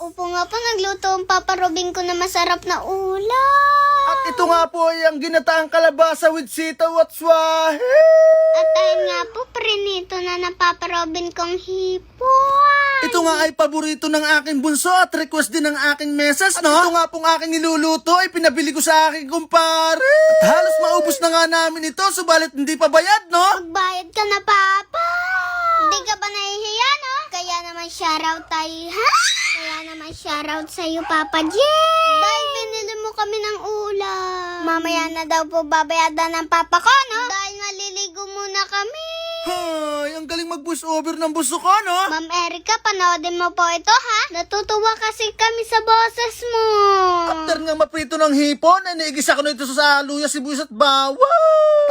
Opo nga po, nagluto ang Papa Robin ko na masarap na ulam. At ito nga po ay ang ginataang kalabasa with sitaw at swahe. At ayun nga po, prinito na ng Papa Robin kong hipon. Ito nga ay paborito ng aking bunso at request din ng aking mesas, no? At ito nga pong aking niluluto ay pinabili ko sa aking kumpare. At halos maubos na nga namin ito, subalit hindi pa bayad, no? Magbayad ka na, Papa. Hindi ka ba nahihiya, no? Kaya naman shoutout tayo, ha? Kaya naman shoutout sa'yo, Papa J. Dahil binili mo kami ng ulam. Mamaya na daw po babayadan ng Papa ko, no? Dahil maliligo muna kami. Hay, ang galing mag-voice over ng buso ko, no? Ma'am Erica, panoodin mo po ito, ha? Natutuwa kasi kami sa boses mo. After nga maprito ng hipon, ay naigisa ko na ito sa luya, sibuyas at bawang.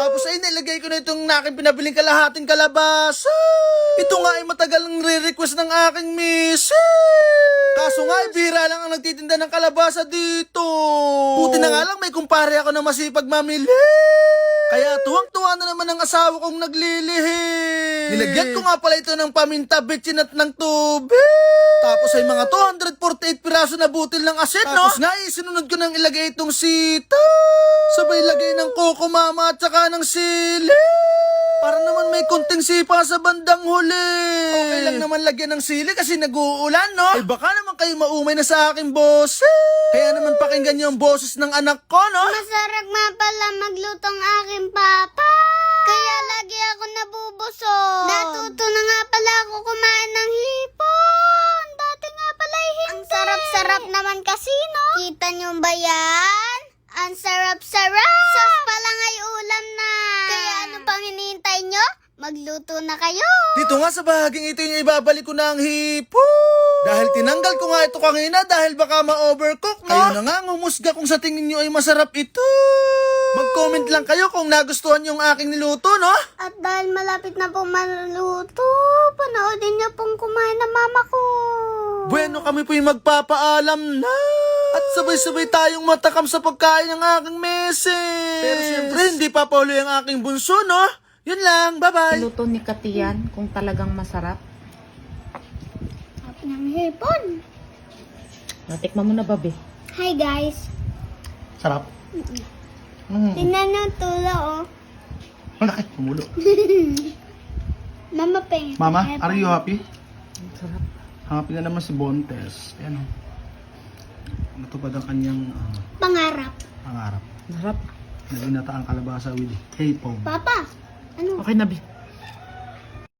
Tapos ay nilagay ko na itong aking pinabiling kalahating kalabasa. Ito nga ay matagal ng re-request ng aking misis. Kaso nga ay bihira lang ang nagtitinda ng kalabasa dito. Buti na nga lang may kumpare ako na masipag mamili. Kaya tuwang-tuwa na naman ang asawa kong naglilihi. Nilagyan ko nga pala ito ng paminta, bitchin at ng tubig. Tapos ay mga 248 piraso na butil ng asin, no? Tapos nga sinunod ko nang ilagay itong sita. Sabay lagay ng koko mama at saka ng sili. Para naman may konting sipa sa bandang huli. Okay lang naman lagyan ng sili kasi nag-uulan, no? Eh baka naman kayo maumay na sa aking boses. Kaya naman pakinggan niyo ang boses ng anak ko, no? Masarap nga pala magluto ang aking Papa. Kaya lagi ako nabubusog. Natuto na nga pala ako kumain ng hipon. Dati nga pala hindi. Ang sarap-sarap naman kasi, no? Kita niyo ba yan? Ang sarap-sarap. Sus pa lang ay ulam na. Kaya ano pang hinihintay nyo? Magluto na kayo. Dito nga sa bahaging ito yung ibabalik ko na ang hipon. Dahil tinanggal ko nga ito kanina dahil baka ma-overcook, no? Kayo na nga ngumusga kung sa tingin nyo ay masarap ito. Mag-comment lang kayo kung nagustuhan yung aking niluto, no? At dahil malapit na po maluto, panoodin niyo pong kumain ng mama ko. Bueno, kami po yung magpapaalam na. At sabay-sabay tayong matakam sa pagkain ng aking meses. Pero siyempre, hindi pa pauloy ang aking bunso, no? Yun lang, bye-bye. Luto ni Katiyan kung talagang masarap. Sarap ng hipon. Natikman mo na, babe. Hi guys. Sarap. Tingnan niyo ang tulo, oh. Malaki, kumulo. Mama Peng. Mama, are you happy? Sarap. Happy na naman si Bontes. Ayan o. Natupad ang kanyang Pangarap. pangarap. Sarap. Naginata ang kalabasa with hipon. Papa, ano? Okay na, babe.